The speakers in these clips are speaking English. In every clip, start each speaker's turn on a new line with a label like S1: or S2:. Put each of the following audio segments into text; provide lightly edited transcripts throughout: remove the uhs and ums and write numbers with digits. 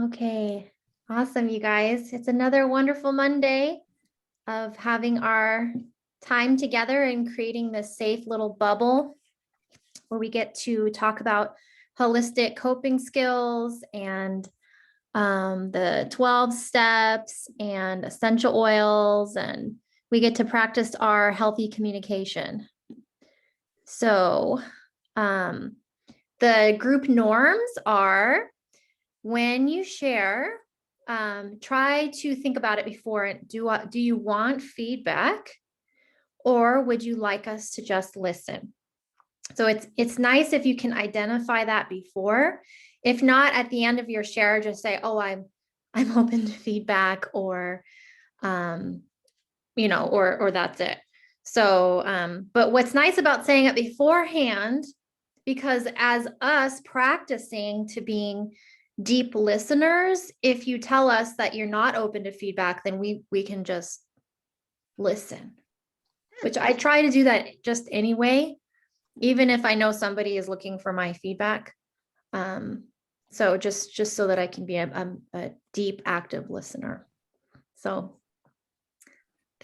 S1: Okay, awesome, you guys. It's another wonderful Monday of having our time together and creating this safe little bubble where we get to talk about holistic coping skills and the 12 steps and essential oils, and we get to practice our healthy communication. So the group norms are, when you share, try to think about it before. Do you want feedback, or would you like us to just listen? So it's nice if you can identify that before. If not, at the end of your share, just say, "Oh, I'm open to feedback," or or that's it. So, but what's nice about saying it beforehand, because as us practicing to being deep listeners, if you tell us that you're not open to feedback, then we can just listen, which I try to do that just anyway, even if I know somebody is looking for my feedback. So just so that I can be a deep, active listener. So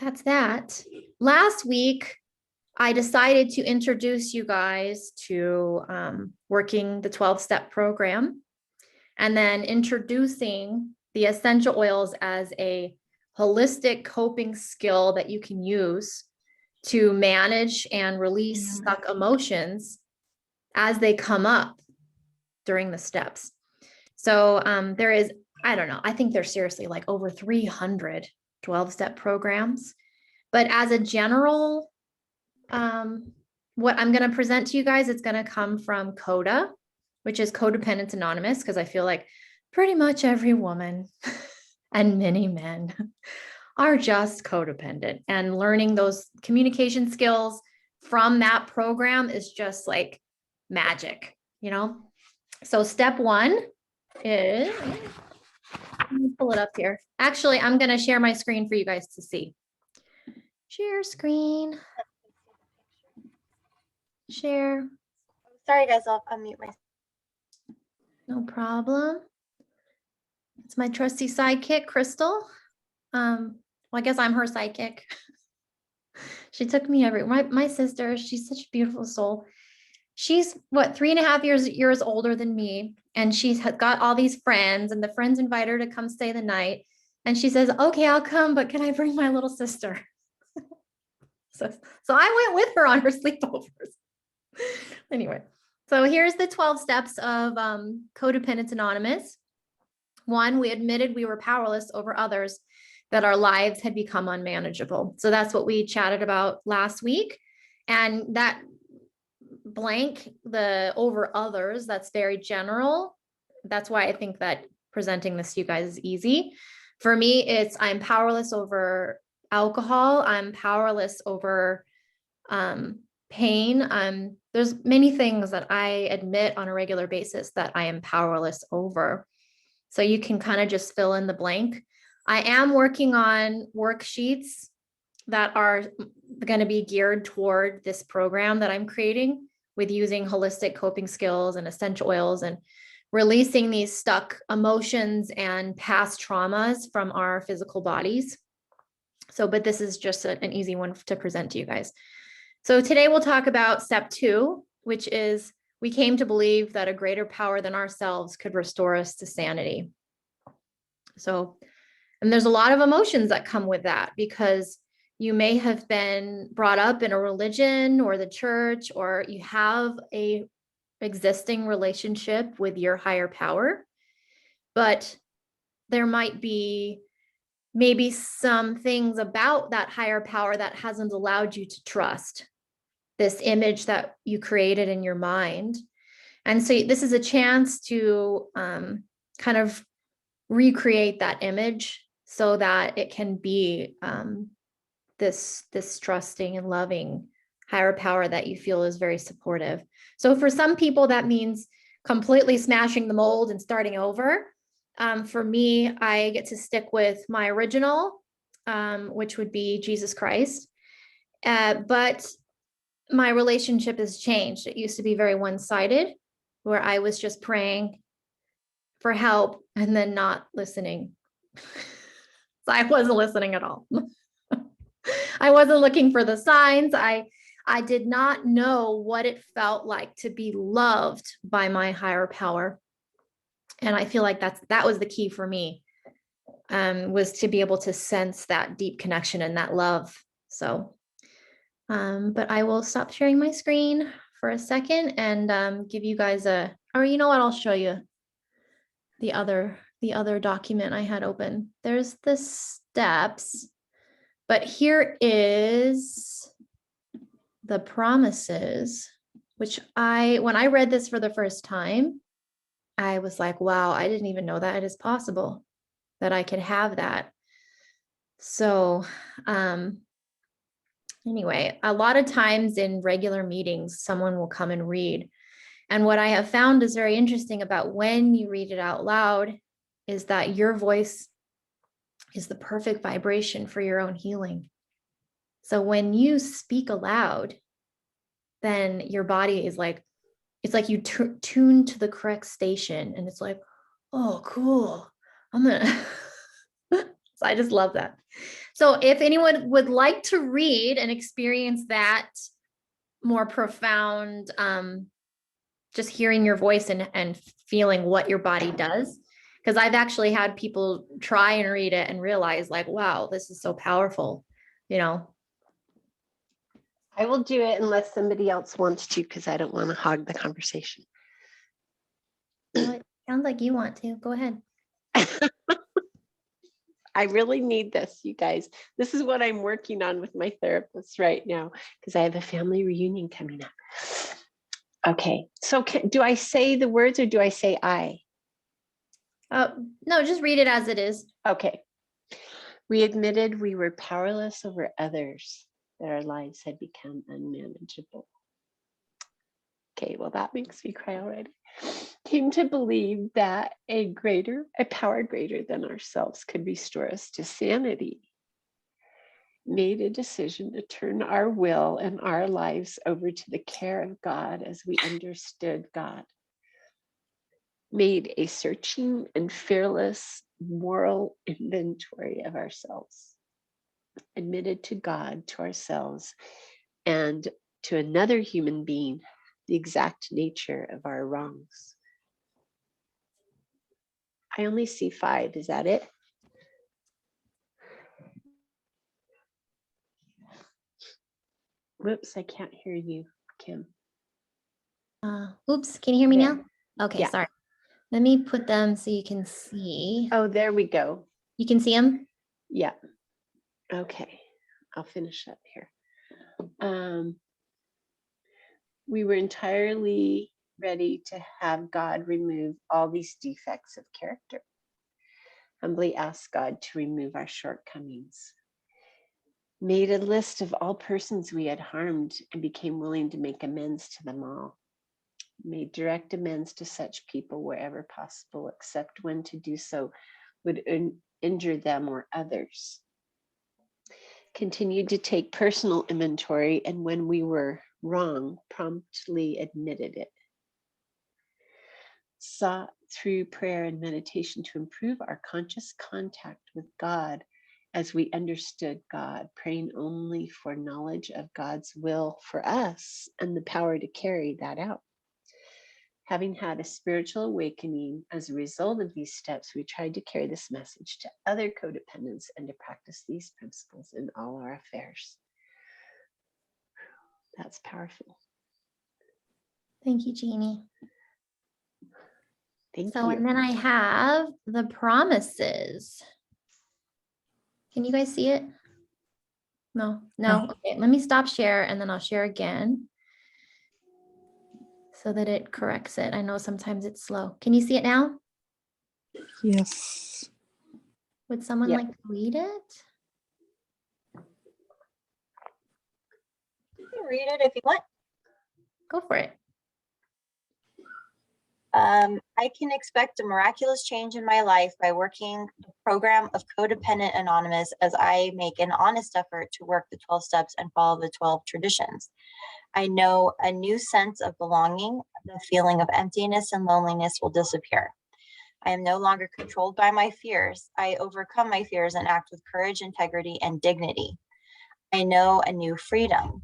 S1: that's that. Last week, I decided to introduce you guys to working the 12-step program, and then introducing the essential oils as a holistic coping skill that you can use to manage and release stuck emotions as they come up during the steps. So there is, I don't know, I think there's seriously like over 300 12-step programs. But as a general, what I'm going to present to you guys, it's going to come from CODA, which is Codependence Anonymous, because I feel like pretty much every woman and many men are just codependent, and learning those communication skills from that program is just like magic, So step one is, let me pull it up here. Actually, I'm going to share my screen for you guys to see. Share screen. Share.
S2: Sorry, guys, I'll unmute myself.
S1: No problem. It's my trusty sidekick, Crystal. Well, I guess I'm her sidekick. She took me everywhere. My sister, she's such a beautiful soul. She's what, 3.5 years older than me, and she's got all these friends, and the friends invite her to come stay the night. And she says, "Okay, I'll come, but can I bring my little sister?" So I went with her on her sleepovers. Anyway, so here's the 12 steps of Codependence Anonymous. 1, we admitted we were powerless over others, that our lives had become unmanageable. So that's what we chatted about last week. And that blank, the over others, that's very general. That's why I think that presenting this to you guys is easy. For me, it's I'm powerless over alcohol. I'm powerless over pain. There's many things that I admit on a regular basis that I am powerless over. So you can kind of just fill in the blank. I am working on worksheets that are going to be geared toward this program that I'm creating, with using holistic coping skills and essential oils and releasing these stuck emotions and past traumas from our physical bodies. So, but this is just an easy one to present to you guys. So today we'll talk about step 2, which is we came to believe that a greater power than ourselves could restore us to sanity. So, and there's a lot of emotions that come with that, because you may have been brought up in a religion or the church, or you have a existing relationship with your higher power, but there might be maybe some things about that higher power that hasn't allowed you to trust this image that you created in your mind. And so this is a chance to kind of recreate that image so that it can be this trusting and loving higher power that you feel is very supportive. So for some people, that means completely smashing the mold and starting over. For me, I get to stick with my original, which would be Jesus Christ. But my relationship has changed. It used to be very one-sided, where I was just praying for help and then not listening. So I wasn't listening at all. I wasn't looking for the signs. I did not know what it felt like to be loved by my higher power. And I feel like that was the key for me, was to be able to sense that deep connection and that love. So, but I will stop sharing my screen for a second and give you guys or you know what, I'll show you the other document I had open. There's the steps, but here is the promises, which when I read this for the first time, I was like, wow, I didn't even know that it is possible that I could have that. So, anyway, a lot of times in regular meetings, someone will come and read. And what I have found is very interesting about when you read it out loud is that your voice is the perfect vibration for your own healing. So when you speak aloud, then your body is like, it's like you tune to the correct station, and it's like, oh, cool. I'm gonna. So I just love that. So if anyone would like to read and experience that more profound, just hearing your voice and feeling what your body does, because I've actually had people try and read it and realize like, wow, this is so powerful, you know.
S3: I will do it unless somebody else wants to, because I don't want to hog the conversation.
S1: Well, it sounds like you want to. Go ahead.
S3: I really need this, you guys. This is what I'm working on with my therapist right now, because I have a family reunion coming up. Okay, so do I say the words or do I say I?
S1: No, just read it as it is.
S3: Okay. We admitted we were powerless over others, that our lives had become unmanageable. Okay, well, that makes me cry already. Came to believe that a power greater than ourselves could restore us to sanity. Made a decision to turn our will and our lives over to the care of God as we understood God. Made a searching and fearless moral inventory of ourselves. Admitted to God, to ourselves, and to another human being the exact nature of our wrongs. I only see 5. Is that it? Whoops, I can't hear you, Kim.
S1: Oops, can you hear me
S3: There.
S1: now? Okay,
S3: Yeah.
S1: sorry. Let me put them so you can see.
S3: Oh, there we go.
S1: You can see them?
S3: Yeah. Okay, I'll finish up here. We were entirely ready to have God remove all these defects of character. Humbly asked God to remove our shortcomings. Made a list of all persons we had harmed and became willing to make amends to them all. Made direct amends to such people wherever possible, except when to do so would injure them or others. Continued to take personal inventory, and when we were wrong, promptly admitted it. Sought through prayer and meditation to improve our conscious contact with God as we understood God, praying only for knowledge of God's will for us and the power to carry that out. Having had a spiritual awakening as a result of these steps, we tried to carry this message to other codependents and to practice these principles in all our affairs. That's powerful.
S1: Thank you, Jeannie.
S3: Thank
S1: So,
S3: you.
S1: and then I have the promises. Can you guys see it? No. Okay, let me stop share and then I'll share again so that it corrects it. I know sometimes it's slow. Can you see it now?
S4: Yes.
S1: Would someone like to read it?
S2: You can read it if you want.
S1: Go for it.
S2: I can expect a miraculous change in my life by working the program of Codependent Anonymous as I make an honest effort to work the 12 steps and follow the 12 traditions. I know a new sense of belonging, the feeling of emptiness and loneliness will disappear. I am no longer controlled by my fears. I overcome my fears and act with courage, integrity, and dignity. I know a new freedom.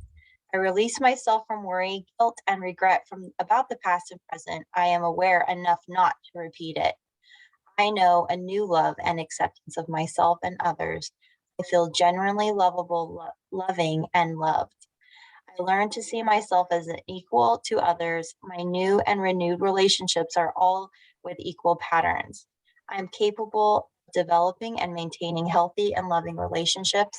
S2: I release myself from worry, guilt, and regret about the past and present. I am aware enough not to repeat it. I know a new love and acceptance of myself and others. I feel genuinely lovable, loving, and loved. I learn to see myself as an equal to others. My new and renewed relationships are all with equal patterns. I'm capable of developing and maintaining healthy and loving relationships,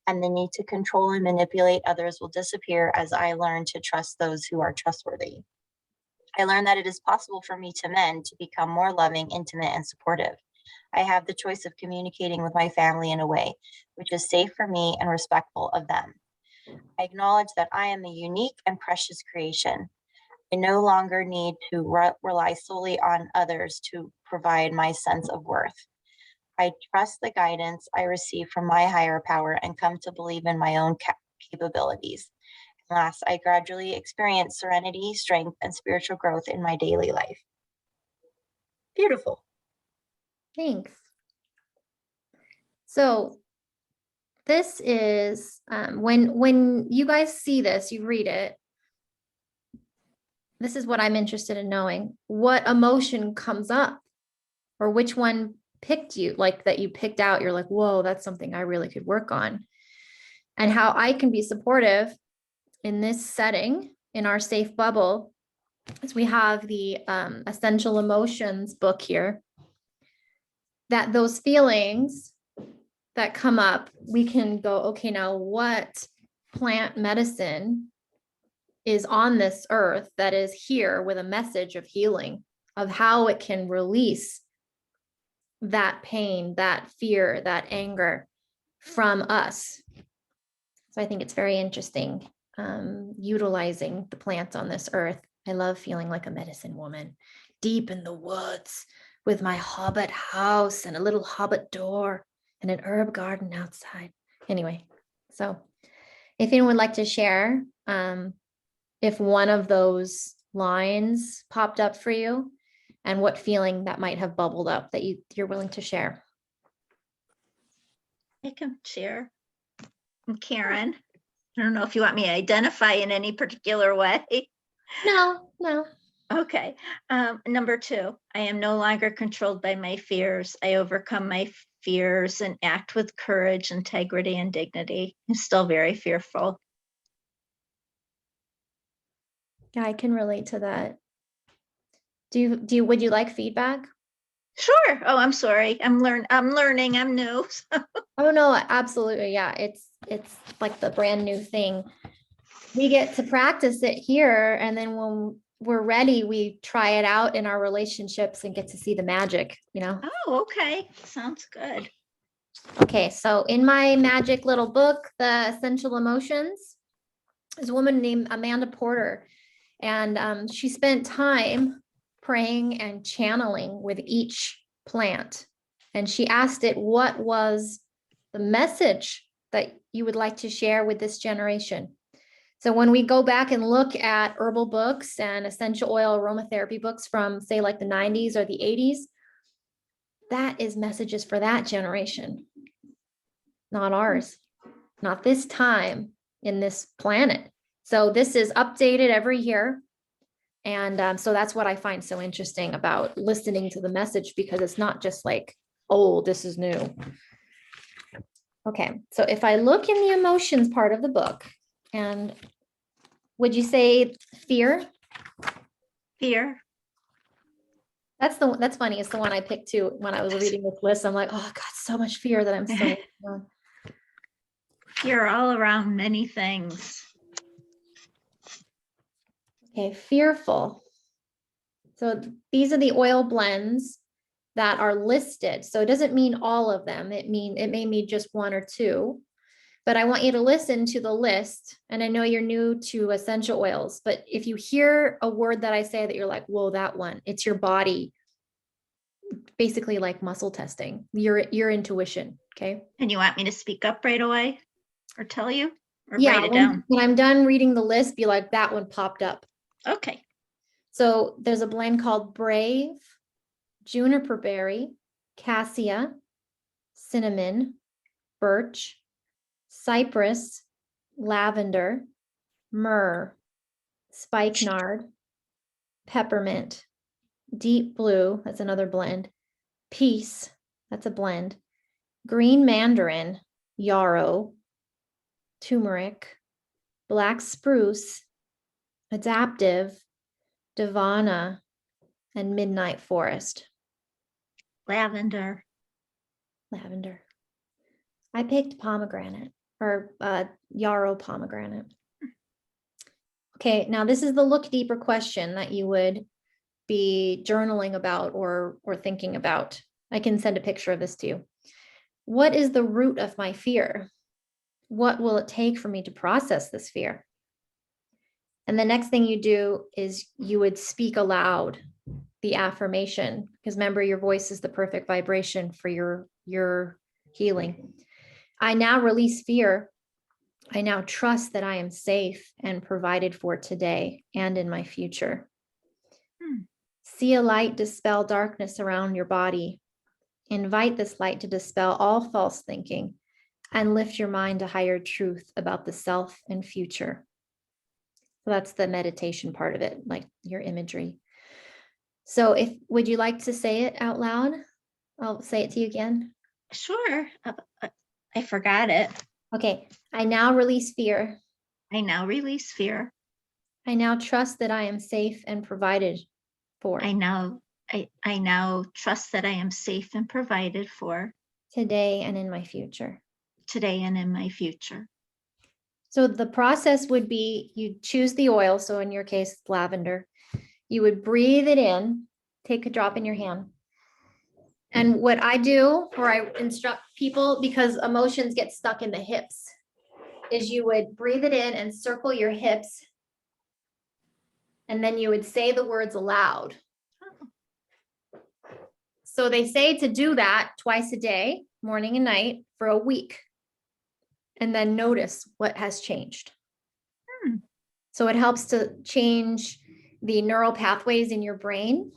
S2: and the need to control and manipulate others will disappear as I learn to trust those who are trustworthy. I learned that it is possible for me to mend, to become more loving, intimate, and supportive. I have the choice of communicating with my family in a way which is safe for me and respectful of them. I acknowledge that I am a unique and precious creation. I no longer need to rely solely on others to provide my sense of worth. I trust the guidance I receive from my higher power and come to believe in my own capabilities. And last, I gradually experience serenity, strength, and spiritual growth in my daily life. Beautiful.
S1: Thanks. So this is when you guys see this, you read it. This is what I'm interested in knowing. What emotion comes up, or which one picked you, like that you picked out? You're like, whoa, that's something I really could work on. And how I can be supportive in this setting, in our safe bubble, is we have the Essential Emotions book here. That those feelings that come up, we can go, okay, now what plant medicine is on this earth that is here with a message of healing, of how it can release that pain, that fear, that anger from us. So I think it's very interesting, utilizing the plants on this earth. I love feeling like a medicine woman, deep in the woods with my hobbit house and a little hobbit door and an herb garden outside. Anyway, so if anyone would like to share, if one of those lines popped up for you and what feeling that might have bubbled up that you're willing to share.
S4: I can share. I'm Karen. I don't know if you want me to identify in any particular way.
S1: No.
S4: Okay. Number 2, I am no longer controlled by my fears. I overcome my fears and act with courage, integrity, and dignity. I'm still very fearful.
S1: Yeah, I can relate to that. Would you like feedback?
S4: Sure. Oh, I'm sorry. I'm learning. I'm new.
S1: Oh no, absolutely. Yeah, it's like the brand new thing. We get to practice it here, and then when we're ready, we try it out in our relationships and get to see the magic,
S4: Oh, okay. Sounds good.
S1: Okay, so in my magic little book, The Essential Emotions, there's a woman named Amanda Porter, and she spent time praying and channeling with each plant. And she asked it, what was the message that you would like to share with this generation? So when we go back and look at herbal books and essential oil aromatherapy books from, say, like the 90s or the 80s, that is messages for that generation, not ours, not this time in this planet. So this is updated every year. And so that's what I find so interesting about listening to the message, because it's not just like, oh, this is new. Okay, so if I look in the emotions part of the book, and would you say fear?
S4: Fear.
S1: That's funny. It's the one I picked too when I was reading this list. I'm like, oh, I got so much fear that I'm so.
S4: Fear all around many things.
S1: Okay, fearful. So these are the oil blends that are listed. So it doesn't mean all of them. It may mean just one or two. But I want you to listen to the list. And I know you're new to essential oils, but if you hear a word that I say that you're like, whoa, that one, it's your body, basically like muscle testing, your intuition. Okay.
S4: And you want me to speak up right away or tell you or
S1: Yeah.
S4: write it down?
S1: When I'm done reading the list, be like, that one popped up.
S4: Okay.
S1: So there's a blend called Brave, juniper berry, cassia, cinnamon, birch, cypress, lavender, myrrh, spikenard, peppermint, deep blue, that's another blend, peace, that's a blend, green mandarin, yarrow, turmeric, black spruce, adaptive, divana, and midnight forest.
S4: Lavender.
S1: Lavender. I picked pomegranate or yarrow pomegranate. Okay, now this is the look deeper question that you would be journaling about or thinking about. I can send a picture of this to you. What is the root of my fear? What will it take for me to process this fear? And the next thing you do is you would speak aloud the affirmation, because remember, your voice is the perfect vibration for your healing. I now release fear. I now trust that I am safe and provided for today and in my future. See a light dispel darkness around your body. Invite this light to dispel all false thinking and lift your mind to higher truth about the self and future. So that's the meditation part of it, like your imagery. So would you like to say it out loud? I'll say it to you again.
S4: Sure. I forgot it.
S1: Okay. I now release fear.
S4: I now release fear.
S1: I now trust that I am safe and provided for.
S4: I now trust that I am safe and provided for
S1: Today and in my future.
S4: today and in my future.
S1: So the process would be you choose the oil. So in your case, lavender. You would breathe it in, take a drop in your hand. And what I do, or I instruct people, because emotions get stuck in the hips, is you would breathe it in and circle your hips. And then you would say the words aloud. So they say to do that twice a day, morning and night, for a week. And then notice what has changed. So it helps to change the neural pathways in your brain.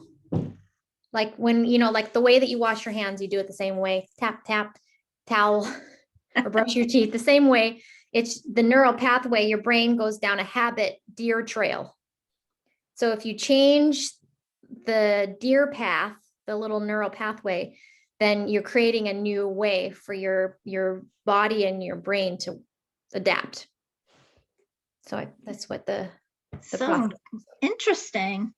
S1: Like when, like the way that you wash your hands, you do it the same way, tap, tap, towel, or brush your teeth the same way. It's the neural pathway, your brain goes down a habit deer trail. So if you change the deer path, the little neural pathway, then you're creating a new way for your body and your brain to adapt. So that's what the
S4: So
S1: process.
S4: interesting.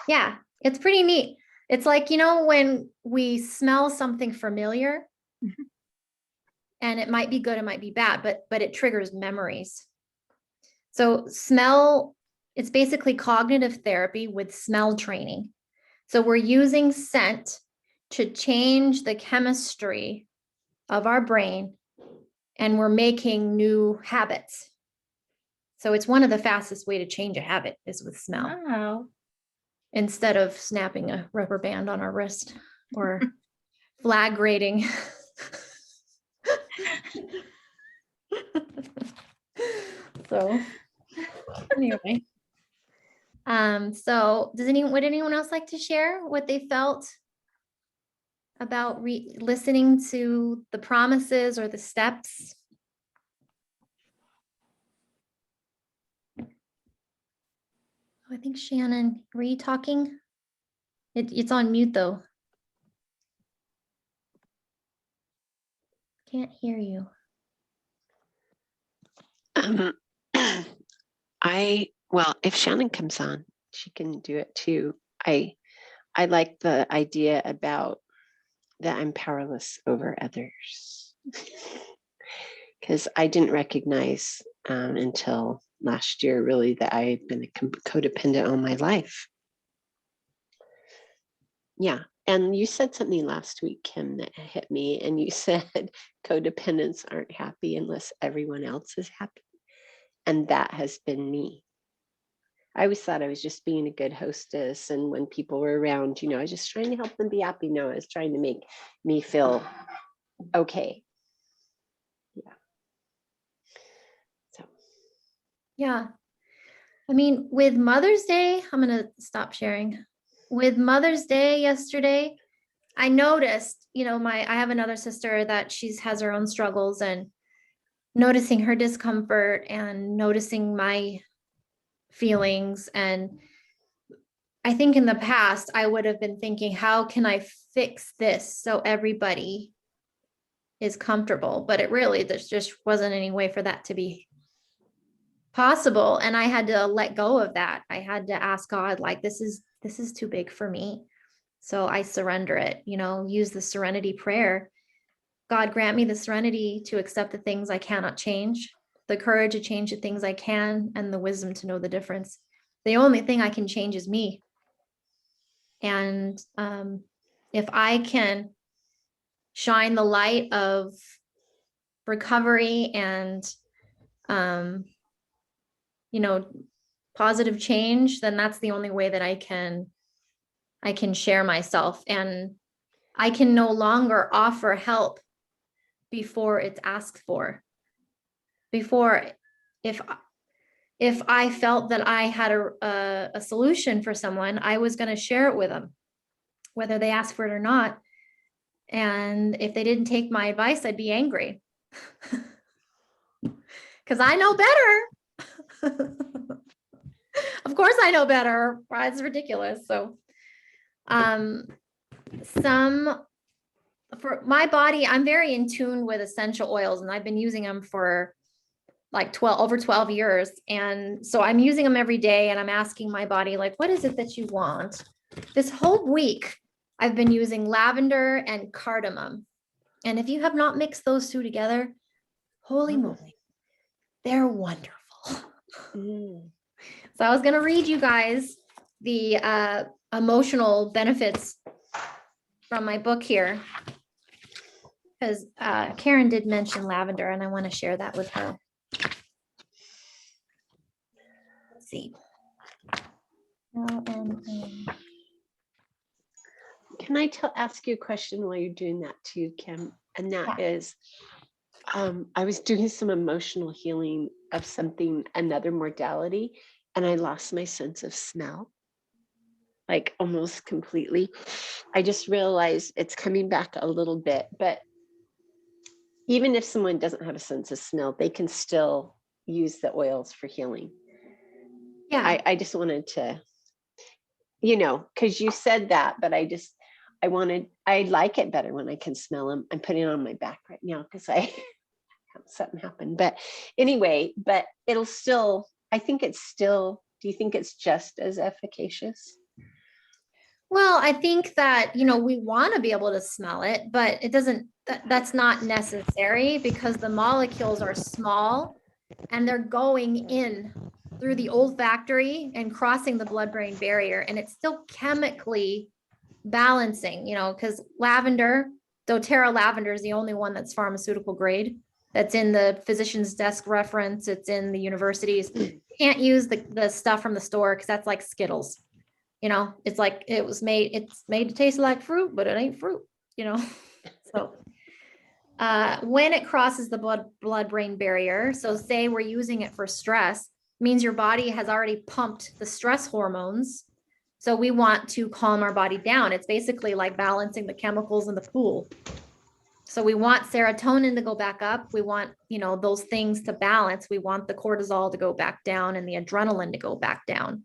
S1: Yeah, it's pretty neat. It's like, when we smell something familiar, and it might be good, it might be bad, but it triggers memories. So smell, it's basically cognitive therapy with smell training. So we're using scent to change the chemistry of our brain, and we're making new habits. So it's one of the fastest way to change a habit is with smell.
S4: Wow.
S1: Instead of snapping a rubber band on our wrist or flag rating. So anyway. So would anyone else like to share what they felt about listening to the promises or the steps? I think Shannon, were you talking? It's on mute though. Can't hear you.
S3: Well, if Shannon comes on, she can do it too. I like the idea about that I'm powerless over others, because I didn't recognize until last year really that I had been codependent all my life. Yeah. And you said something last week, Kim, that hit me, and you said codependents aren't happy unless everyone else is happy. And that has been me. I always thought I was just being a good hostess. And when people were around, I was just trying to help them be happy. No, I was trying to make me feel okay. Yeah. So.
S1: Yeah. I mean, with Mother's Day, I'm going to stop sharing. with Mother's Day yesterday, I noticed, I have another sister that has her own struggles, and noticing her discomfort and noticing my feelings. And I think in the past, I would have been thinking, how can I fix this so everybody is comfortable? But there just wasn't any way for that to be possible. And I had to let go of that. I had to ask God, like, this is too big for me. So I surrender it, use the serenity prayer. God, grant me the serenity to accept the things I cannot change, the courage to change the things I can, and the wisdom to know the difference. The only thing I can change is me. And if I can shine the light of recovery and, positive change, then that's the only way that I can share myself. And I can no longer offer help before it's asked for. Before, if I felt that I had a solution for someone, I was going to share it with them, whether they asked for it or not. And if they didn't take my advice, I'd be angry because I know better. Of course I know better. It's ridiculous. So, for my body, I'm very in tune with essential oils, and I've been using them for like over 12 years. And so I'm using them every day, and I'm asking my body, like, what is it that you want? This whole week, I've been using lavender and cardamom. And if you have not mixed those two together, holy moly, they're wonderful. So I was going to read you guys the emotional benefits from my book here, because Karen did mention lavender, and I want to share that with her. Let's see.
S3: Can I ask you a question while you're doing that too, Kim? And that is, I was doing some emotional healing of another modality, and I lost my sense of smell, like almost completely. I just realized it's coming back a little bit, but even if someone doesn't have a sense of smell, they can still use the oils for healing.
S1: Yeah.
S3: I just wanted to, because you said that, but I like it better when I can smell them. I'm putting it on my back right now because I have something happen. But anyway, but it'll still, I think it's still, do you think it's just as efficacious?
S1: Well, I think that, we want to be able to smell it, but it doesn't, that's not necessary, because the molecules are small and they're going in through the olfactory and crossing the blood-brain barrier. And it's still chemically balancing, because lavender, doTERRA lavender is the only one that's pharmaceutical grade. That's in the physician's desk reference. It's in the universities. You can't use the stuff from the store, because that's like Skittles. It's like it's made to taste like fruit, but it ain't fruit, So when it crosses the blood-brain barrier, so say we're using it for stress, means your body has already pumped the stress hormones. So we want to calm our body down. It's basically like balancing the chemicals in the pool. So we want serotonin to go back up. We want, those things to balance. We want the cortisol to go back down and the adrenaline to go back down.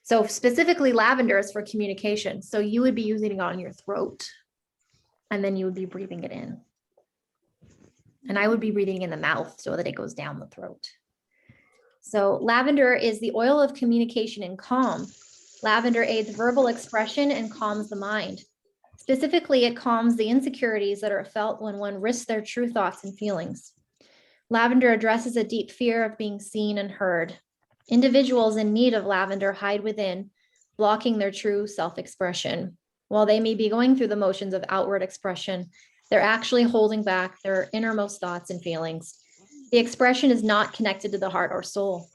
S1: So specifically lavender is for communication. So you would be using it on your throat, and then you would be breathing it in. And I would be breathing in the mouth so that it goes down the throat. So lavender is the oil of communication and calm. Lavender aids verbal expression and calms the mind. Specifically, it calms the insecurities that are felt when one risks their true thoughts and feelings. Lavender addresses a deep fear of being seen and heard. Individuals in need of lavender hide within, blocking their true self-expression. While they may be going through the motions of outward expression, they're actually holding back their innermost thoughts and feelings. The expression is not connected to the heart or soul.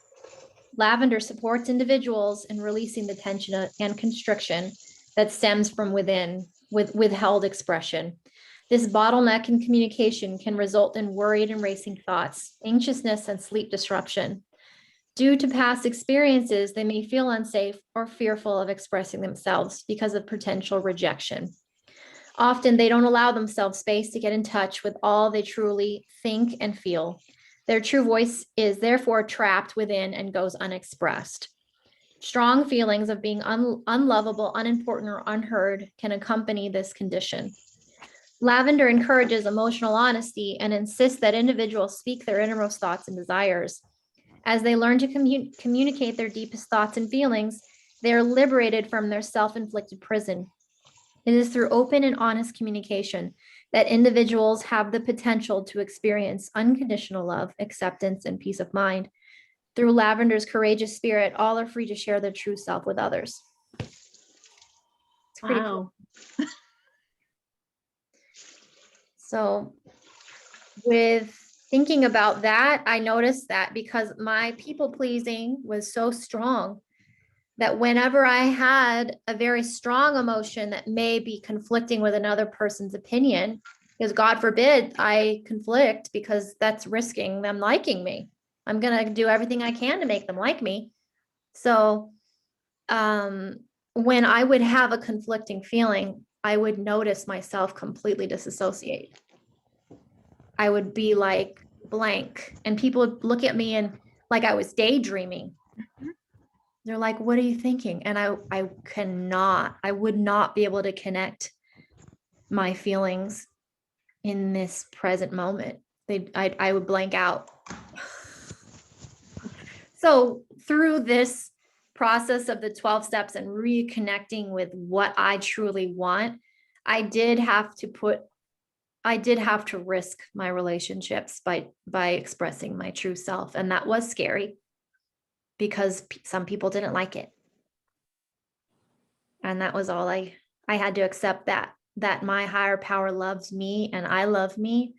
S1: Lavender supports individuals in releasing the tension and constriction that stems from within, with withheld expression. This bottleneck in communication can result in worried and racing thoughts, anxiousness, and sleep disruption. Due to past experiences, they may feel unsafe or fearful of expressing themselves because of potential rejection. Often they don't allow themselves space to get in touch with all they truly think and feel. Their true voice is therefore trapped within and goes unexpressed. Strong feelings of being unlovable, unimportant, or unheard can accompany this condition. Lavender encourages emotional honesty and insists that individuals speak their innermost thoughts and desires. As they learn to communicate their deepest thoughts and feelings, they are liberated from their self-inflicted prison. It is through open and honest communication that individuals have the potential to experience unconditional love, acceptance, and peace of mind. Through Lavender's courageous spirit, all are free to share their true self with others. It's pretty cool.
S3: Wow.
S1: So with thinking about that, I noticed that because my people pleasing was so strong that whenever I had a very strong emotion that may be conflicting with another person's opinion, because God forbid I conflict, because that's risking them liking me. I'm going to do everything I can to make them like me. So when I would have a conflicting feeling, I would notice myself completely disassociate. I would be like blank, and people would look at me and like I was daydreaming. They're like, what are you thinking? And I would not be able to connect my feelings in this present moment. I would blank out. So through this process of the 12 steps and reconnecting with what I truly want, I did have to risk my relationships by expressing my true self. And that was scary because some people didn't like it. And that was all I had to accept, that my higher power loves me and I love me.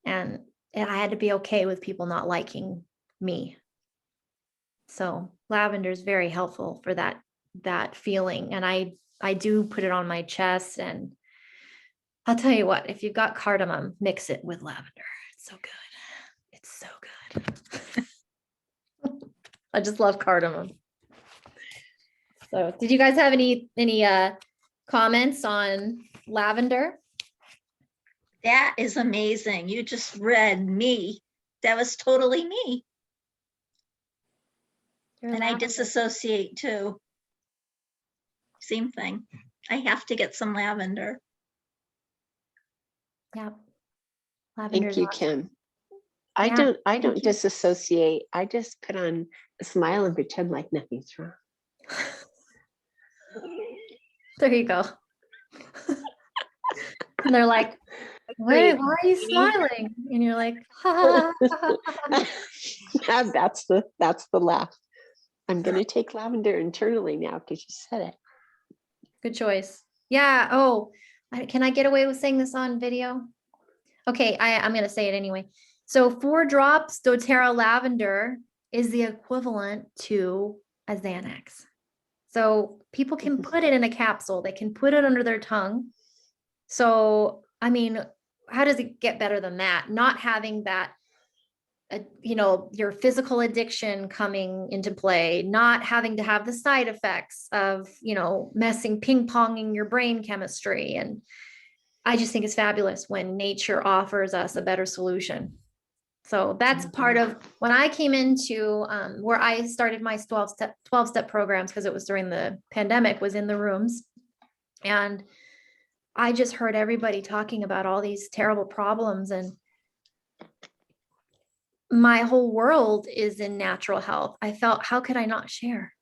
S1: And I had to be okay with people not liking me. So lavender is very helpful for that feeling. And I do put it on my chest, and I'll tell you what, if you've got cardamom, mix it with lavender. It's so good. It's so good. I just love cardamom. So did you guys have any comments on lavender?
S4: That is amazing. You just read me. That was totally me. And I disassociate too. Same thing. I have to get some lavender.
S1: Yeah.
S3: Thank you, Kim.
S1: Yeah,
S3: I don't disassociate. I just put on a smile and pretend like nothing's wrong.
S1: There you go. And they're like, wait, why are you smiling? And you're like, ha, ha, ha, ha.
S3: That's the laugh. I'm going to take lavender internally now because you said it.
S1: Good choice. Yeah. Oh, can I get away with saying this on video? Okay, I'm going to say it anyway. So 4 drops doTERRA lavender is the equivalent to a Xanax. So people can put it in a capsule. They can put it under their tongue. So, I mean, how does it get better than that? Not having that, your physical addiction coming into play, not having to have the side effects of, ping-ponging your brain chemistry. And I just think it's fabulous when nature offers us a better solution. So that's part of when I came into where I started my 12-step programs, because it was during the pandemic, was in the rooms. And I just heard everybody talking about all these terrible problems, and my whole world is in natural health. I felt, how could I not share?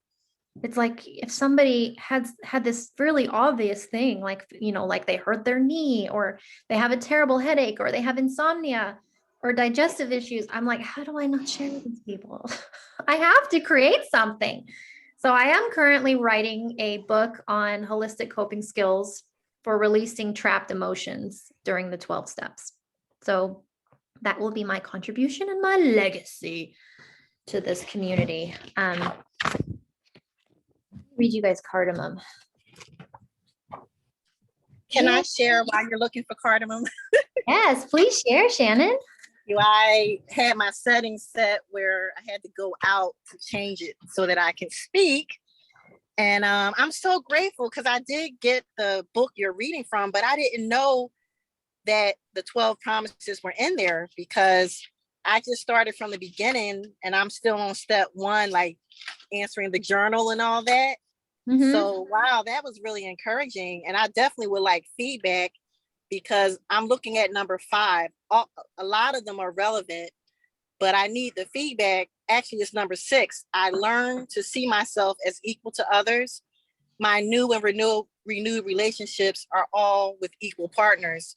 S1: It's like if somebody had this really obvious thing, like, like they hurt their knee, or they have a terrible headache, or they have insomnia or digestive issues. I'm like, how do I not share with these people? I have to create something. So I am currently writing a book on holistic coping skills for releasing trapped emotions during the 12 steps. So that will be my contribution and my legacy to this community. Read you guys cardamom.
S5: Can I share while you're looking for cardamom?
S1: Yes, please share, Shannon.
S5: I had my settings set where I had to go out to change it so that I can speak. And I'm so grateful because I did get the book you're reading from, but I didn't know that the 12 promises were in there because I just started from the beginning and I'm still on step one, like answering the journal and all that.
S1: Mhm.
S5: So, wow, that was really encouraging. And I definitely would like feedback because I'm looking at number 5. A lot of them are relevant, but I need the feedback. Actually, it's number 6. I learned to see myself as equal to others. My new and renewed relationships are all with equal partners.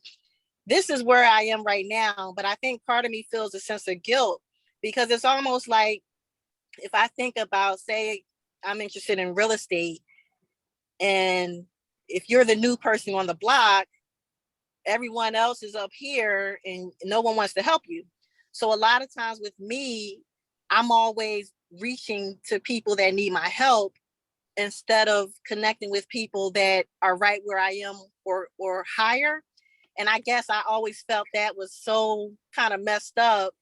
S5: This is where I am right now, but I think part of me feels a sense of guilt because it's almost like if I think about, say, I'm interested in real estate, and if you're the new person on the block, everyone else is up here and no one wants to help you. So a lot of times with me, I'm always reaching to people that need my help instead of connecting with people that are right where I am or higher. And I guess I always felt that was so kind of messed up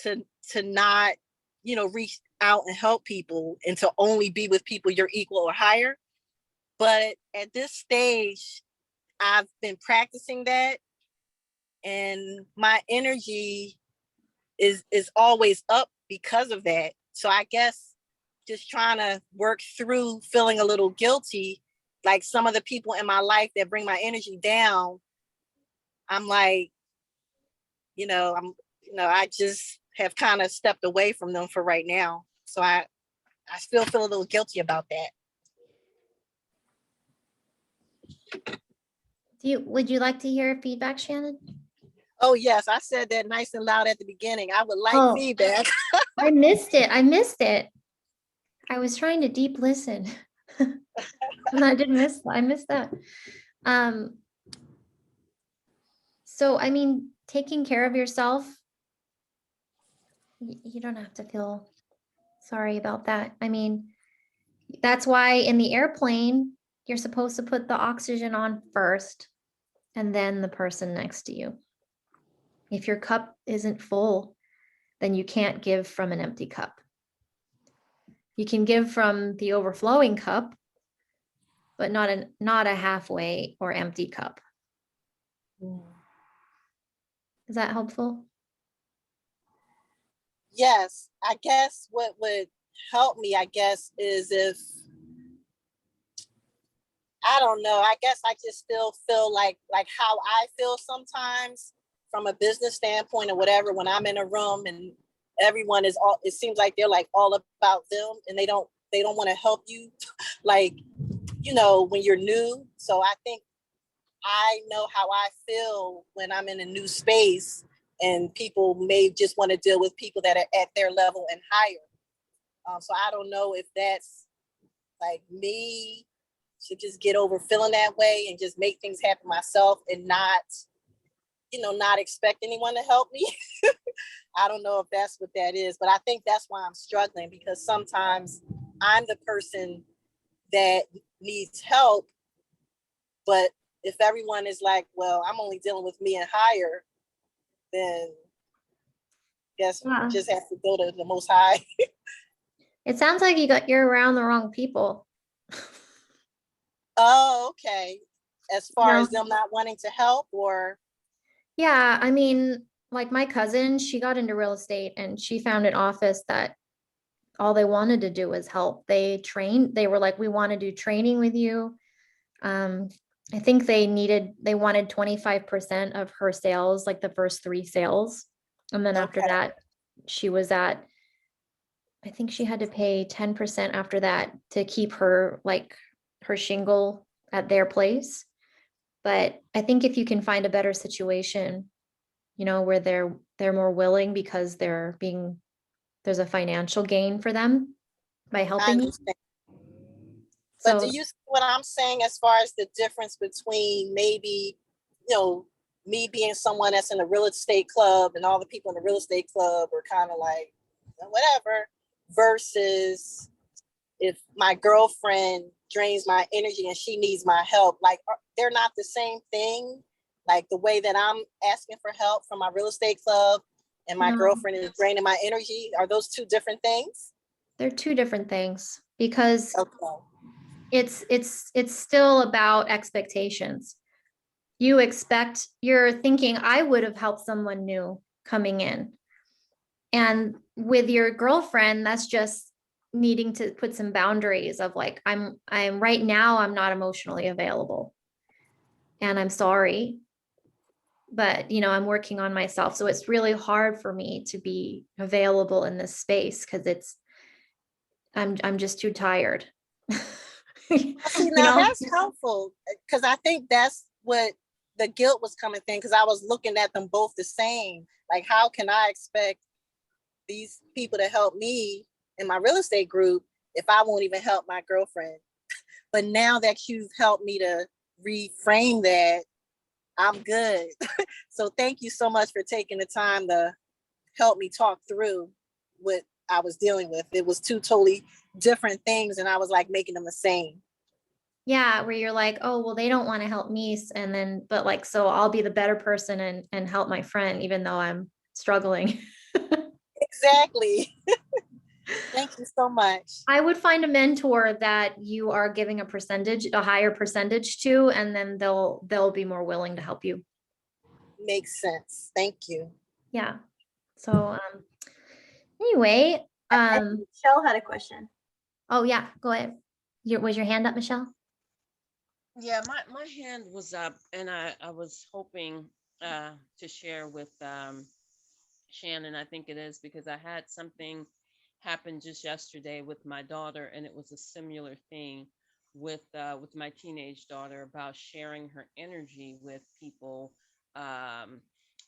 S5: to not, reach out and help people and to only be with people you're equal or higher. But at this stage, I've been practicing that and my energy is always up because of that. So I guess just trying to work through feeling a little guilty, like some of the people in my life that bring my energy down, I'm like, I just have kind of stepped away from them for right now. So I still feel a little guilty about that.
S1: Would you like to hear feedback, Shannon?
S5: Oh yes, I said that nice and loud at the beginning. I would like
S1: Oh.
S5: feedback.
S1: I missed it. I was trying to deep listen. And I missed that. Um, so I mean, taking care of yourself, you don't have to feel sorry about that. I mean, that's why in the airplane, you're supposed to put the oxygen on first and then the person next to you. If your cup isn't full, then you can't give from an empty cup. You can give from the overflowing cup, but not a halfway or empty cup. Is that helpful?
S5: Yes, I guess what would help me, I guess, is if, I don't know, I guess I just still feel like how I feel sometimes from a business standpoint or whatever, when I'm in a room and everyone is all, it seems like they're like all about them and they don't want to help you like, when you're new. So I think I know how I feel when I'm in a new space and people may just want to deal with people that are at their level and higher. So I don't know if that's like me should just get over feeling that way and just make things happen myself and not expect anyone to help me. I don't know if that's what that is, but I think that's why I'm struggling, because sometimes I'm the person that needs help, but if everyone is like, well, I'm only dealing with me and higher, then I guess
S1: Yeah.
S5: we just have to go to the most high.
S1: It sounds like you're around the wrong people.
S5: Oh, okay. As far
S1: No.
S5: as them not wanting to help, or
S1: Yeah, I mean, like my cousin, she got into real estate and she found an office that all they wanted to do was help. They were like, we want to do training with you. I think they wanted 25% of her sales, like the first 3 sales. And then after
S5: Okay.
S1: that, I think she had to pay 10% after that to keep her shingle at their place. But I think if you can find a better situation, where they're more willing because there's a financial gain for them by
S5: I
S1: helping you.
S5: understand. But
S1: So
S5: do you see what I'm saying as far as the difference between maybe, me being someone that's in a real estate club and all the people in the real estate club are kind of like, whatever, versus if my girlfriend drains my energy and she needs my help, like they're not the same thing. Like the way that I'm asking for help from my real estate club and my
S1: No.
S5: girlfriend is draining my energy? Are those two different things?
S1: They're two different things because
S5: Okay.
S1: it's still about expectations. You're thinking I would have helped someone new coming in. And with your girlfriend, that's just needing to put some boundaries of like, I'm right now, I'm not emotionally available. And I'm sorry, but I'm working on myself. So it's really hard for me to be available in this space because I'm just too tired.
S5: See,
S1: You
S5: now
S1: know?
S5: that's helpful because I think that's what the guilt was coming in, because I was looking at them both the same. Like, how can I expect these people to help me in my real estate group if I won't even help my girlfriend? But now that you've helped me to reframe that, I'm good. So thank you so much for taking the time to help me talk through what I was dealing with. It was two totally different things, and I was like making them the same.
S1: Yeah, where you're like, oh, well, they don't want to help me. And then, but like, so I'll be the better person and help my friend, even though I'm struggling.
S5: Exactly. Thank you so much.
S1: I would find a mentor that you are giving a higher percentage to, and then they'll be more willing to help you.
S5: Makes sense. Thank you.
S1: Yeah. So anyway,
S2: I think Michelle had a question.
S1: oh yeah, go ahead. Was your hand up, Michelle?
S6: Yeah, my hand was up, and I was hoping to share with Shannon. I think it is because I had something happen just yesterday with my daughter, and it was a similar thing with my teenage daughter about sharing her energy with people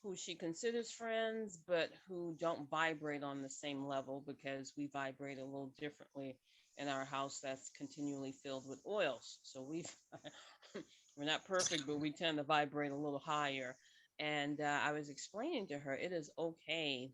S6: who she considers friends, but who don't vibrate on the same level because we vibrate a little differently in our house that's continually filled with oils. So we're not perfect, but we tend to vibrate a little higher. And I was explaining to her it is okay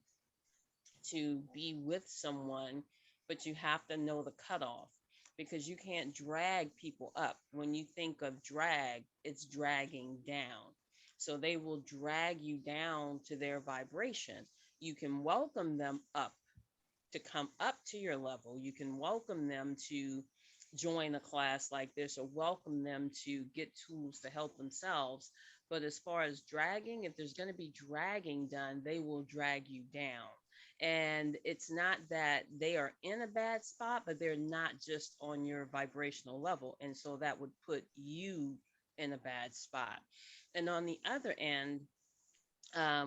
S6: to be with someone, but you have to know the cutoff because you can't drag people up. When you think of drag, it's dragging down. So they will drag you down to their vibration. You can welcome them up to come up to your level. You can welcome them to join a class like this or welcome them to get tools to help themselves. But as far as dragging, if there's going to be dragging done, they will drag you down. And it's not that they are in a bad spot, but they're not just on your vibrational level. And so that would put you in a bad spot. And on the other end,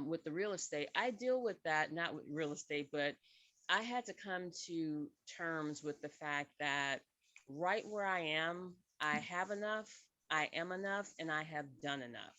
S6: with the real estate, I deal with that, not with real estate, but I had to come to terms with the fact that right where I am, I have enough, I am enough, and I have done enough.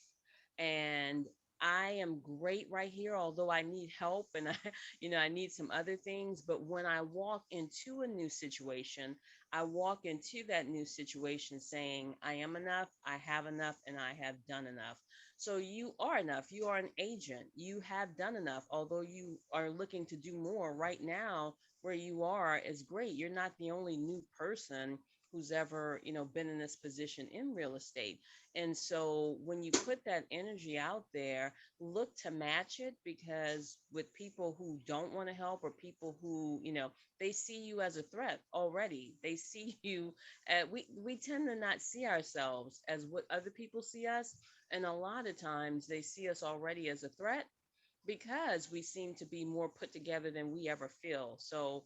S6: And I am great right here, although I need help and I need some other things. But when I walk into a new situation, I walk into that new situation saying, I am enough, I have enough, and I have done enough. So you are enough. You are an agent. You have done enough. Although you are looking to do more right now, where you are is great. You're not the only new person who's ever, been in this position in real estate. And so when you put that energy out there, look to match it, because with people who don't want to help or people who, they see you as a threat already. They see you, we tend to not see ourselves as what other people see us. And a lot of times they see us already as a threat because we seem to be more put together than we ever feel. So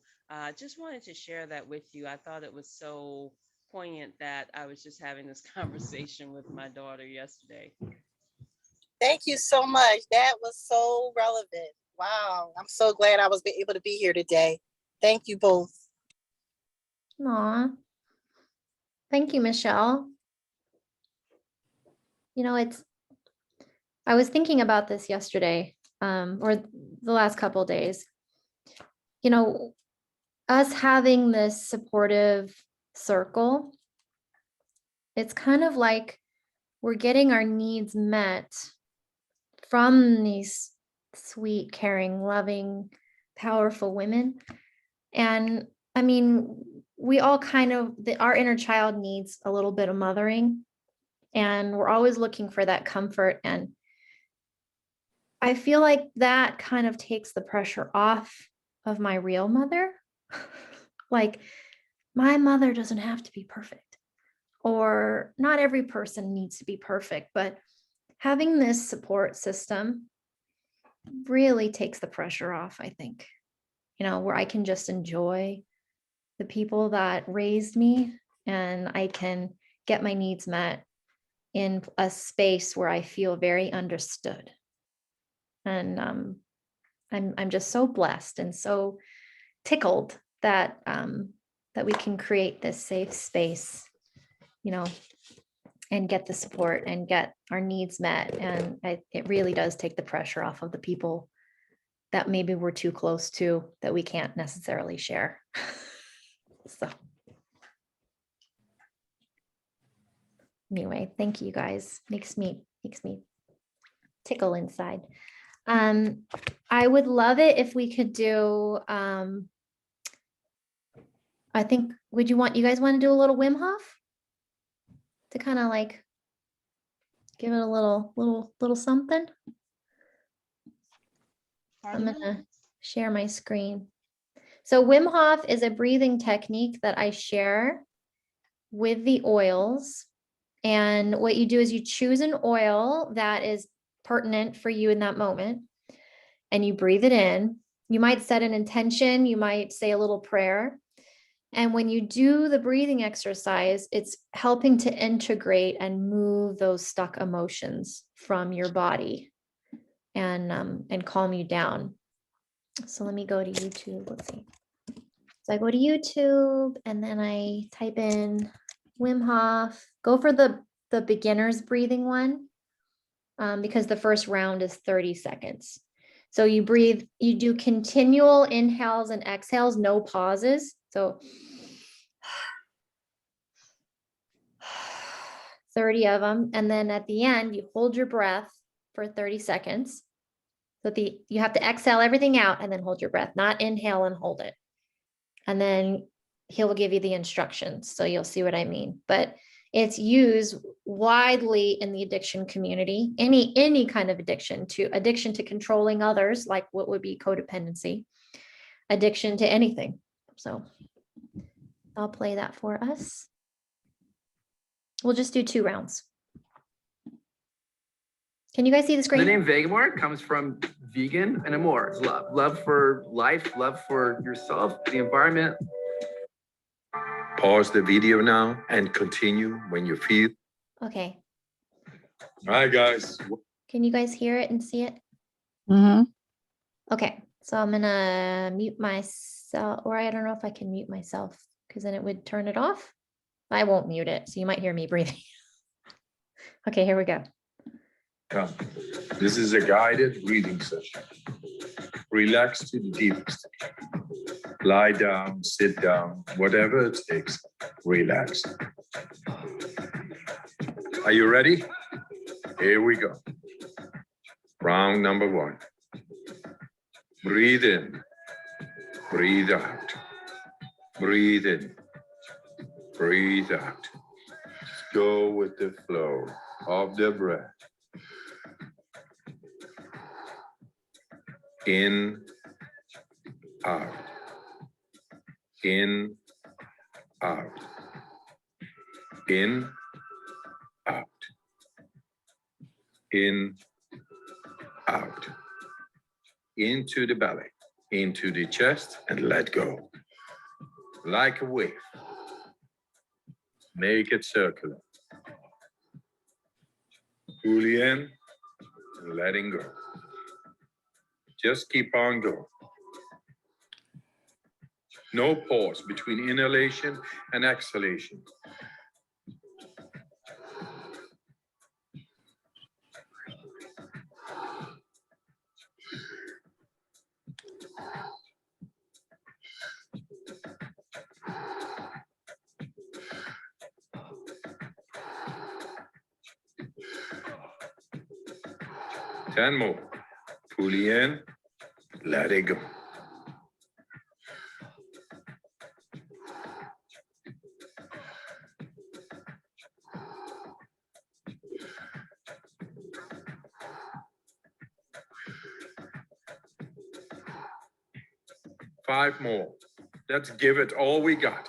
S6: just wanted to share that with you. I thought it was so poignant that I was just having this conversation with my daughter yesterday.
S5: Thank you so much. That was so relevant. Wow. I'm so glad I was able to be here today. Thank you both.
S1: Aw. Thank you, Michelle. I was thinking about this yesterday, or the last couple of days. Us having this supportive circle, it's kind of like we're getting our needs met from these sweet, caring, loving, powerful women. And I mean, we all our inner child needs a little bit of mothering, and we're always looking for that comfort. And I feel like that kind of takes the pressure off of my real mother. Like, my mother doesn't have to be perfect, or not every person needs to be perfect, but having this support system really takes the pressure off, I think, where I can just enjoy the people that raised me, and I can get my needs met in a space where I feel very understood. And I'm just so blessed and so tickled that that we can create this safe space, and get the support and get our needs met. And it really does take the pressure off of the people that maybe we're too close to, that we can't necessarily share. So anyway, thank you guys. Makes me tickle inside. I would love it if we could do, I think, you guys want to do a little Wim Hof? To kind of like give it a little something. I'm gonna share my screen. So Wim Hof is a breathing technique that I share with the oils. And what you do is you choose an oil that is pertinent for you in that moment, and you breathe it in. You might set an intention, you might say a little prayer. And when you do the breathing exercise, it's helping to integrate and move those stuck emotions from your body and calm you down. So let me go to YouTube. Let's see. So I go to YouTube and then I type in Wim Hof. Go for the beginner's breathing one, because the first round is 30 seconds. So you breathe, you do continual inhales and exhales, no pauses. So 30 of them. And then at the end, you hold your breath for 30 seconds. So you have to exhale everything out and then hold your breath, not inhale and hold it. And then he'll give you the instructions. So you'll see what I mean. But it's used widely in the addiction community, any kind of addiction to controlling others, like what would be codependency, addiction to anything. So I'll play that for us. We'll just do 2 rounds. Can you guys see the screen?
S7: The name Vegamore comes from vegan and amor. It's love. Love for life, love for yourself, the environment.
S8: Pause the video now and continue when you feel.
S1: Okay.
S8: All right, guys.
S1: Can you guys hear it and see it?
S9: Mm-hmm.
S1: Okay. So I'm gonna mute myself, or I don't know if I can mute myself because then it would turn it off. I won't mute it, so you might hear me breathing. Okay, here we go.
S8: Come. This is a guided reading session. Relax to the deepest. Lie down, sit down, whatever it takes. Relax. Are you ready? Here we go. Round number 1. Breathe in. Breathe out. Breathe in. Breathe out. Just go with the flow of the breath. In, out. In, out. In, out. In, out. Into the belly, into the chest, and let go. Like a wave. Make it circular. Fully in and letting go. Just keep on going. No pause between inhalation and exhalation. Ten more. Fully in, let it go. 5 more. Let's give it all we got.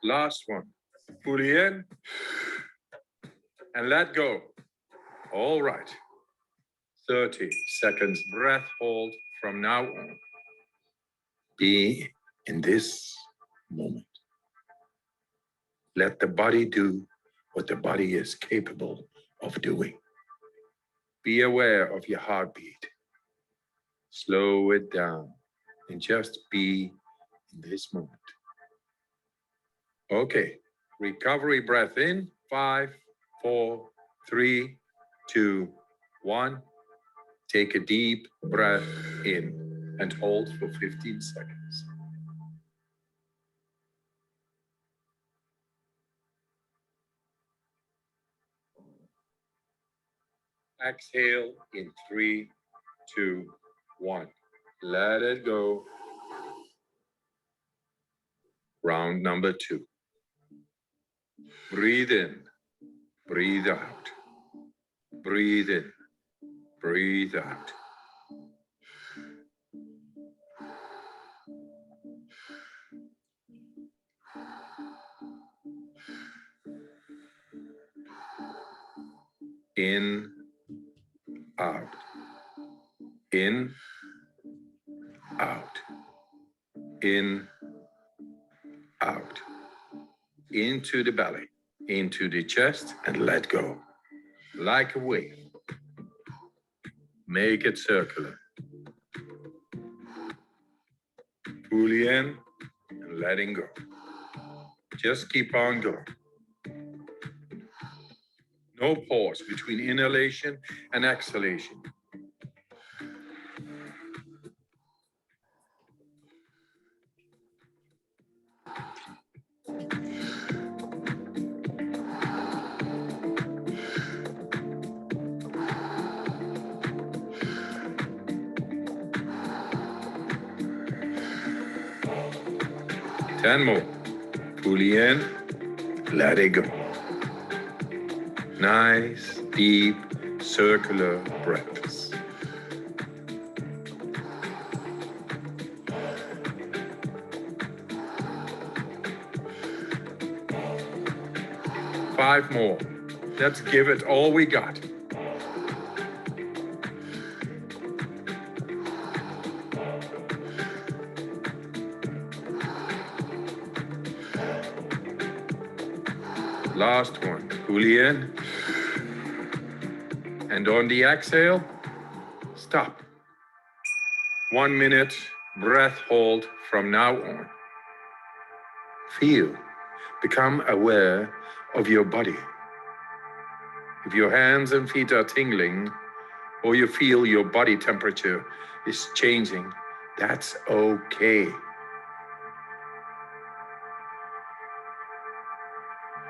S8: Last one. Fully in and let go. All right. 30 seconds breath hold from now on. Be in this moment. Let the body do what the body is capable of doing. Be aware of your heartbeat. Slow it down and just be in this moment. Okay, recovery breath in, 5, 4, 3, 2, 1. Take a deep breath in and hold for 15 seconds. Exhale in 3, 2, 1. Let it go. Round number 2. Breathe in, breathe out. Breathe in, breathe out. In, out. In, out. In, out. Into the belly, into the chest, and let go. Like a wave. Make it circular. Fully in and letting go. Just keep on going. No pause between inhalation and exhalation. Ten more. Fully in, let it go. Nice, deep, circular breaths. Five more. Let's give it all we got. Last one. Fully in. And on the exhale, stop. 1 minute, breath hold from now on. Feel, become aware of your body. If your hands and feet are tingling, or you feel your body temperature is changing, that's okay.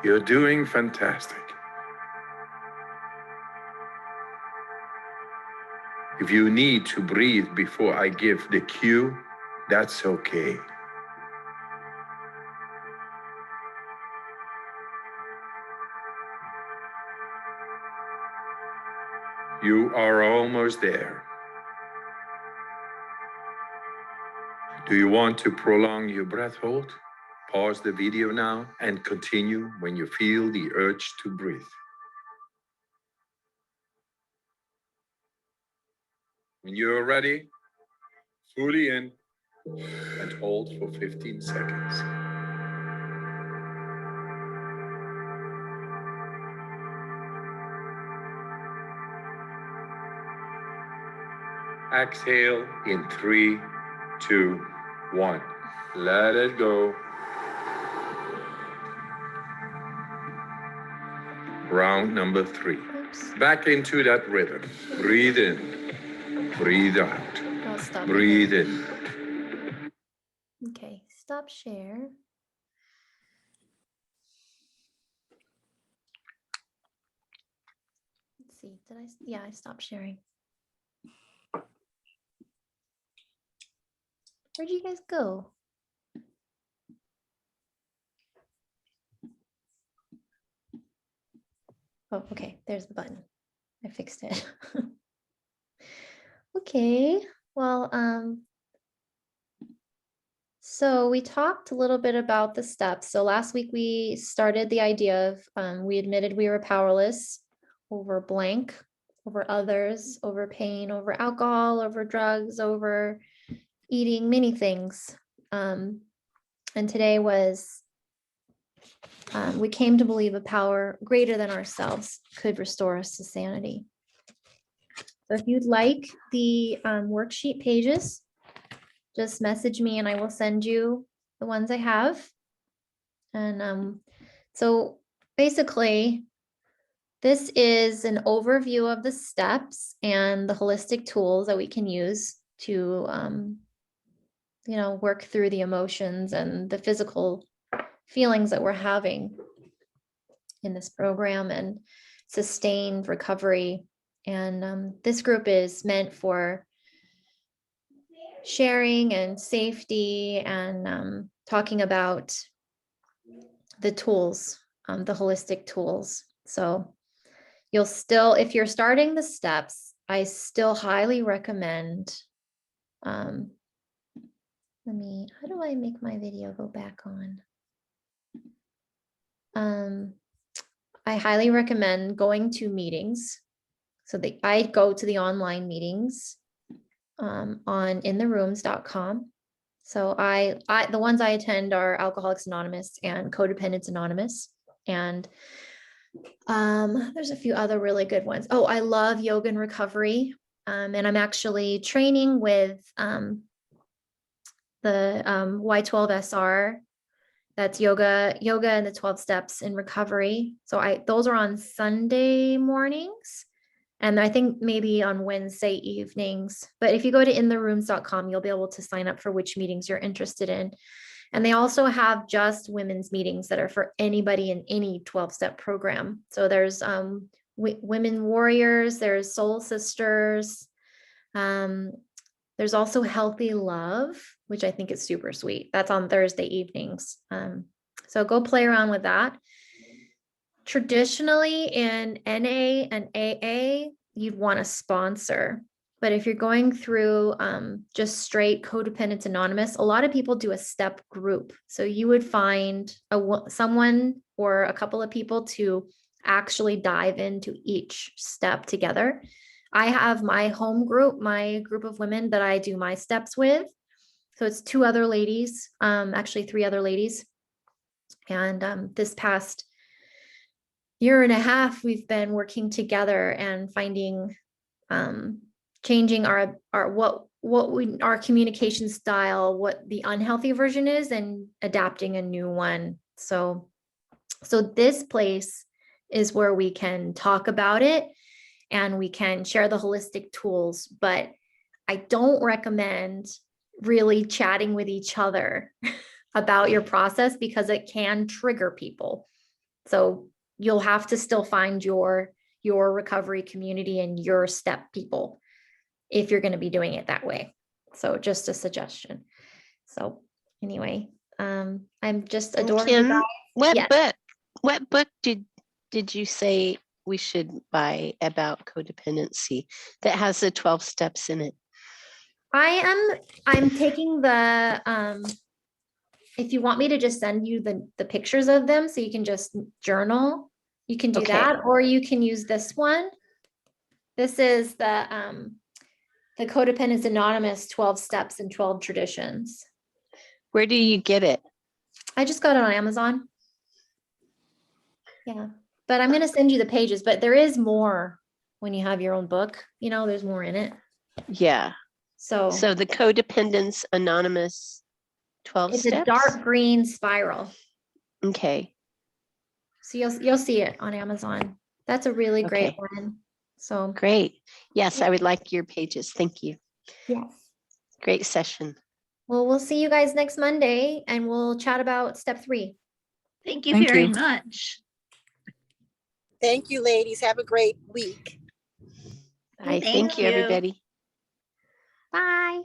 S8: You're doing fantastic. If you need to breathe before I give the cue, that's okay. You are almost there. Do you want to prolong your breath hold? Pause the video now and continue when you feel the urge to breathe. When you're ready, fully in and hold for 15 seconds. Exhale in 3, 2, 1. Let it go. Round number 3.
S1: Oops.
S8: Back into that rhythm. Breathe in, breathe out.
S1: I'll stop.
S8: Breathe in.
S1: Okay, stop share. Let's see, did I? Yeah, I stopped sharing. Where'd you guys go? Oh, okay, there's the button. I fixed it. Okay, well, so we talked a little bit about the steps. So last week we started the idea of, we admitted we were powerless over blank, over others, over pain, over alcohol, over drugs, over eating, many things. And today was, we came to believe a power greater than ourselves could restore us to sanity. So if you'd like the worksheet pages, just message me and I will send you the ones I have. And so basically, this is an overview of the steps and the holistic tools that we can use to, work through the emotions and the physical feelings that we're having in this program and sustained recovery. And this group is meant for sharing and safety and talking about the tools, the holistic tools. So you'll still, if you're starting the steps, I still highly recommend, how do I make my video go back on? I highly recommend going to meetings. So I go to the online meetings on intherooms.com. So the ones I attend are Alcoholics Anonymous and Codependents Anonymous. And there's a few other really good ones. Oh, I love yoga and recovery. And I'm actually training with the Y12SR. That's yoga and the 12 steps in recovery. So those are on Sunday mornings. And I think maybe on Wednesday evenings. But if you go to intherooms.com, you'll be able to sign up for which meetings you're interested in. And they also have just women's meetings that are for anybody in any 12-step program. So there's Women Warriors, there's Soul Sisters. There's also Healthy Love, which I think is super sweet. That's on Thursday evenings. So go play around with that. Traditionally in NA and AA, you'd want a sponsor. But if you're going through just straight Codependents Anonymous, a lot of people do a step group. So you would find someone or a couple of people to actually dive into each step together. I have my home group, my group of women that I do my steps with. So it's 2 other ladies, actually 3 other ladies. And this past year and a half, we've been working together and finding, changing our our communication style, what the unhealthy version is, and adapting a new one. So this place is where we can talk about it and we can share the holistic tools, but I don't recommend really chatting with each other about your process because it can trigger people. So you'll have to still find your recovery community and your step people if you're going to be doing it that way. So just a suggestion. So anyway, I'm just adoring you
S3: Kim,
S1: guys.
S3: what book did you say we should buy about codependency that has the 12 steps in it?
S1: I'm taking the if you want me to just send you the pictures of them so you can just journal, you can do that, or you can use this one. This is the Codependents Anonymous 12 Steps and 12 Traditions.
S3: Where do you get it?
S1: I just got it on Amazon. Yeah, but I'm going to send you the pages, but there is more when you have your own book, there's more in it.
S3: Yeah.
S1: So
S3: the Codependents Anonymous 12
S1: it's
S3: steps?
S1: a dark green spiral.
S3: Okay.
S1: So you'll see it on Amazon. That's a really great one. So
S3: great. Yes, I would like your pages. Thank you.
S1: Yes.
S3: Great session.
S1: Well, we'll see you guys next Monday and we'll chat about step 3.
S4: Thank you very much.
S5: Thank you, ladies. Have a great week.
S3: Thank you, everybody.
S1: Bye.